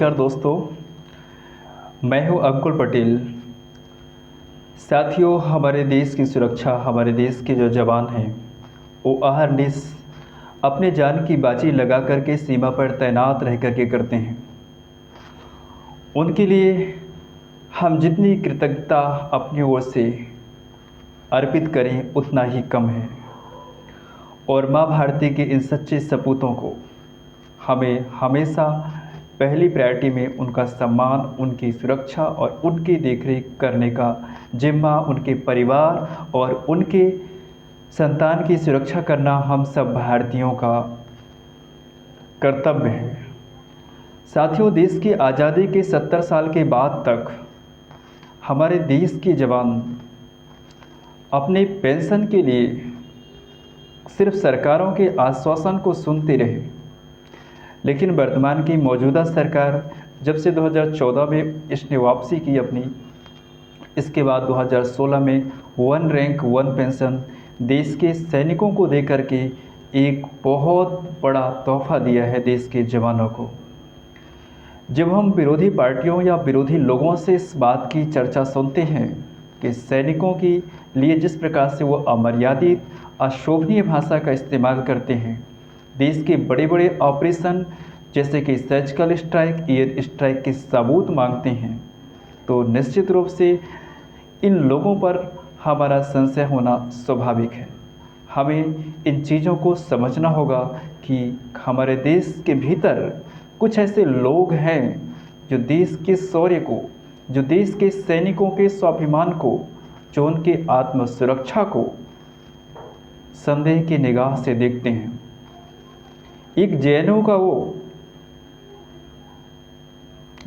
नमस्कार दोस्तों, मैं हूं अंकुल पटेल। साथियों, हमारे देश की सुरक्षा, हमारे देश के जो जवान हैं वो अहरनिश अपने जान की बाजी लगा करके सीमा पर तैनात रह करके करते हैं। उनके लिए हम जितनी कृतज्ञता अपनी ओर से अर्पित करें उतना ही कम है। और माँ भारती के इन सच्चे सपूतों को हमें हमेशा पहली प्रायोरिटी में उनका सम्मान, उनकी सुरक्षा और उनकी देखरेख करने का जिम्मा उनके परिवार और उनके संतान की सुरक्षा करना हम सब भारतीयों का कर्तव्य है। साथियों, देश की आज़ादी के 70 साल के बाद तक हमारे देश के जवान अपने पेंशन के लिए सिर्फ सरकारों के आश्वासन को सुनते रहे, लेकिन वर्तमान की मौजूदा सरकार जब से 2014 में इसने वापसी की अपनी, इसके बाद 2016 में वन रैंक वन पेंशन देश के सैनिकों को दे करके एक बहुत बड़ा तोहफा दिया है देश के जवानों को। जब हम विरोधी पार्टियों या विरोधी लोगों से इस बात की चर्चा सुनते हैं कि सैनिकों के लिए जिस प्रकार से वो अमर्यादित अशोभनीय भाषा का इस्तेमाल करते हैं, देश के बड़े बड़े ऑपरेशन जैसे कि सर्जिकल स्ट्राइक, एयर स्ट्राइक के सबूत मांगते हैं, तो निश्चित रूप से इन लोगों पर हमारा संशय होना स्वाभाविक है। हमें इन चीज़ों को समझना होगा कि हमारे देश के भीतर कुछ ऐसे लोग हैं जो देश के शौर्य को, जो देश के सैनिकों के स्वाभिमान को, जो उनके आत्म सुरक्षा को संदेह की निगाह से देखते हैं। एक जेएनयू का वो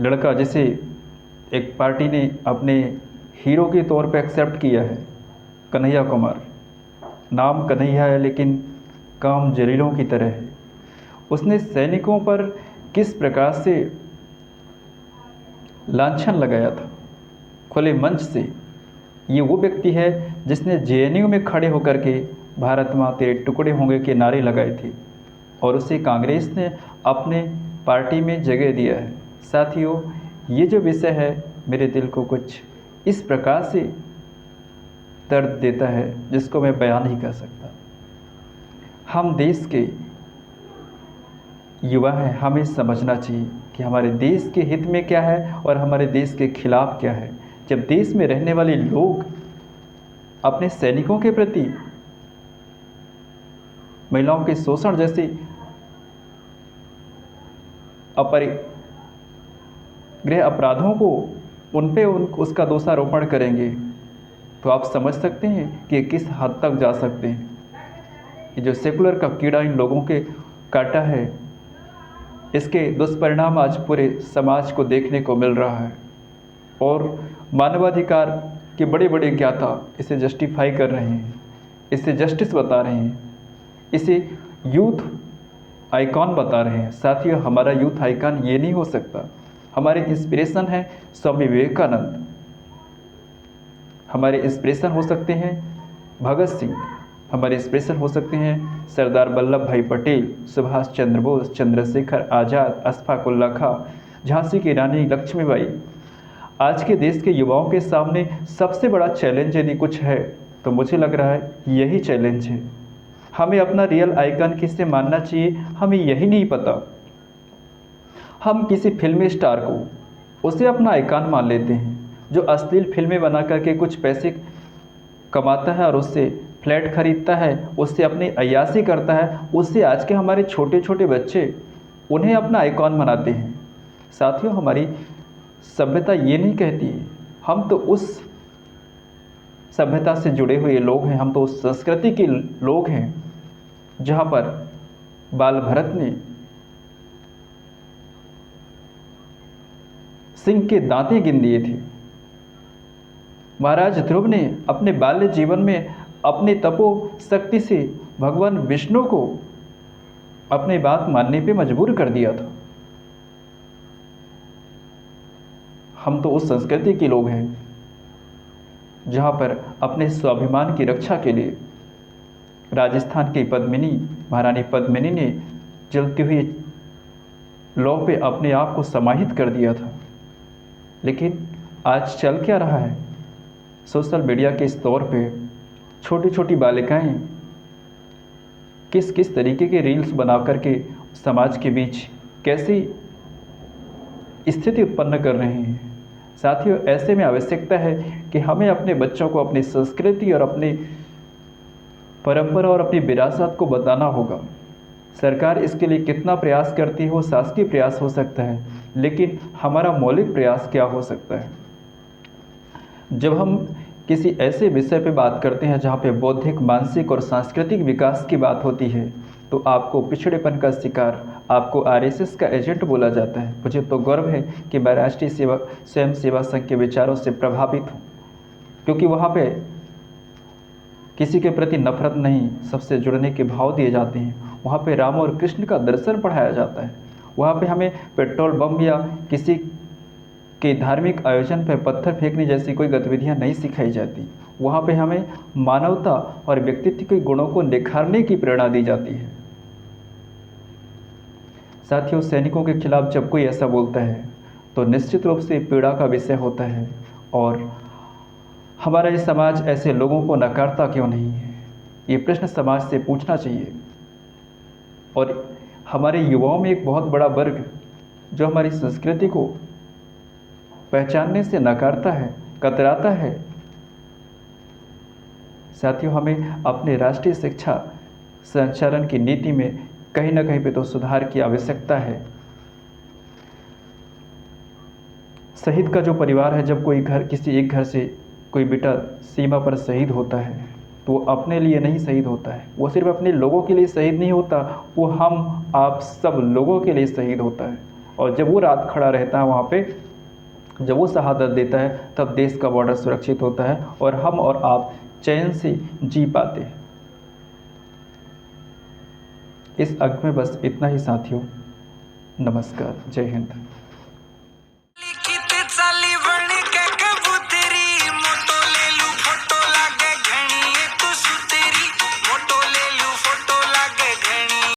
लड़का जिसे एक पार्टी ने अपने हीरो के तौर पर एक्सेप्ट किया है, कन्हैया कुमार, नाम कन्हैया है लेकिन काम जलीलों की तरह है। उसने सैनिकों पर किस प्रकार से लांछन लगाया था खुले मंच से। ये वो व्यक्ति है जिसने जेएनयू में खड़े होकर के भारत माँ तेरे टुकड़े होंगे के नारे लगाए थे और उसे कांग्रेस ने अपने पार्टी में जगह दिया है। साथियों, ये जो विषय है मेरे दिल को कुछ इस प्रकार से दर्द देता है जिसको मैं बयान नहीं कर सकता। हम देश के युवा हैं, हमें समझना चाहिए कि हमारे देश के हित में क्या है और हमारे देश के खिलाफ क्या है। जब देश में रहने वाले लोग अपने सैनिकों के प्रति महिलाओं के शोषण जैसे अपरिग्रह अपराधों को उन पे उसका दोषारोपण करेंगे, तो आप समझ सकते हैं कि किस हद तक जा सकते हैं। ये जो सेकुलर का कीड़ा इन लोगों के काटा है, इसके दुष्परिणाम आज पूरे समाज को देखने को मिल रहा है और मानवाधिकार के बड़े बड़े ज्ञाता इसे जस्टिफाई कर रहे हैं, इसे जस्टिस बता रहे हैं, इसे यूथ आइकॉन बता रहे हैं। साथियों, हमारा यूथ आइकॉन ये नहीं हो सकता। हमारे इंस्पिरेशन है स्वामी विवेकानंद, हमारे इंस्पिरेशन हो सकते हैं भगत सिंह, हमारे इंस्पिरेशन हो सकते हैं सरदार वल्लभ भाई पटेल, सुभाष चंद्र बोस, चंद्रशेखर आज़ाद, अशफाक उल्लाह खां, झांसी की रानी लक्ष्मीबाई। आज के देश के युवाओं के सामने सबसे बड़ा चैलेंज यदि कुछ है तो मुझे लग रहा है यही चैलेंज है। हमें अपना रियल आइकन किससे मानना चाहिए, हमें यही नहीं पता। हम किसी फिल्मी स्टार को उसे अपना आइकन मान लेते हैं जो अश्लील फिल्में बना करके कुछ पैसे कमाता है और उससे फ्लैट खरीदता है, उससे अपनी अय्याशी करता है, उससे आज के हमारे छोटे छोटे बच्चे उन्हें अपना आइकॉन बनाते हैं। साथियों, हमारी सभ्यता ये नहीं कहती, हम तो उस सभ्यता से जुड़े हुए लोग हैं, हम तो उस संस्कृति के लोग हैं जहाँ पर बाल भरत ने सिंह के दांते गिन दिए थे। महाराज ध्रुव ने अपने बाल्य जीवन में अपने तपो शक्ति से भगवान विष्णु को अपनी बात मानने पे मजबूर कर दिया था। हम तो उस संस्कृति के लोग हैं जहाँ पर अपने स्वाभिमान की रक्षा के लिए राजस्थान की पद्मिनी, महारानी पद्मिनी ने जलती हुई लॉ पे अपने आप को समाहित कर दिया था। लेकिन आज चल क्या रहा है? सोशल मीडिया के इस दौर पे छोटी छोटी बालिकाएं किस किस तरीके के रील्स बना करके समाज के बीच कैसी स्थिति उत्पन्न कर रहे हैं। साथियों, ऐसे में आवश्यकता है कि हमें अपने बच्चों को अपनी संस्कृति और अपनी परंपरा और अपनी विरासत को बताना होगा। सरकार इसके लिए कितना प्रयास करती है वो शासकीय प्रयास हो सकता है, लेकिन हमारा मौलिक प्रयास क्या हो सकता है? जब हम किसी ऐसे विषय पे बात करते हैं जहाँ पे बौद्धिक, मानसिक और सांस्कृतिक विकास की बात होती है, तो आपको पिछड़ेपन का शिकार, आपको आरएसएस का एजेंट बोला जाता है। मुझे तो गर्व है कि मैं राष्ट्रीय स्वयं सेवा संघ के विचारों से प्रभावित हूँ, क्योंकि वहाँ पे किसी के प्रति नफरत नहीं, सबसे जुड़ने के भाव दिए जाते हैं। वहाँ पे राम और कृष्ण का दर्शन पढ़ाया जाता है। वहाँ पे हमें पेट्रोल बम या किसी के धार्मिक आयोजन पर पत्थर फेंकने जैसी कोई गतिविधियाँ नहीं सिखाई जाती। वहाँ पे हमें मानवता और व्यक्तित्व के गुणों को निखारने की प्रेरणा दी जाती है। साथियों, सैनिकों के खिलाफ जब कोई ऐसा बोलता है तो निश्चित रूप से पीड़ा का विषय होता है, और हमारा ये समाज ऐसे लोगों को नकारता क्यों नहीं है, ये प्रश्न समाज से पूछना चाहिए। और हमारे युवाओं में एक बहुत बड़ा वर्ग जो हमारी संस्कृति को पहचानने से नकारता है, कतराता है। साथियों, हमें अपने राष्ट्रीय शिक्षा संचालन की नीति में कहीं ना कहीं पे तो सुधार की आवश्यकता है। शहीद का जो परिवार है, जब कोई किसी एक घर से कोई बेटा सीमा पर शहीद होता है तो वो अपने लिए नहीं शहीद होता है, वो सिर्फ अपने लोगों के लिए शहीद नहीं होता, वो हम आप सब लोगों के लिए शहीद होता है। और जब वो रात खड़ा रहता है वहाँ पे, जब वो शहादत देता है, तब देश का बॉर्डर सुरक्षित होता है और हम और आप चैन से जी पाते हैं। इस अंक में बस इतना ही साथियों। नमस्कार, जय हिंद।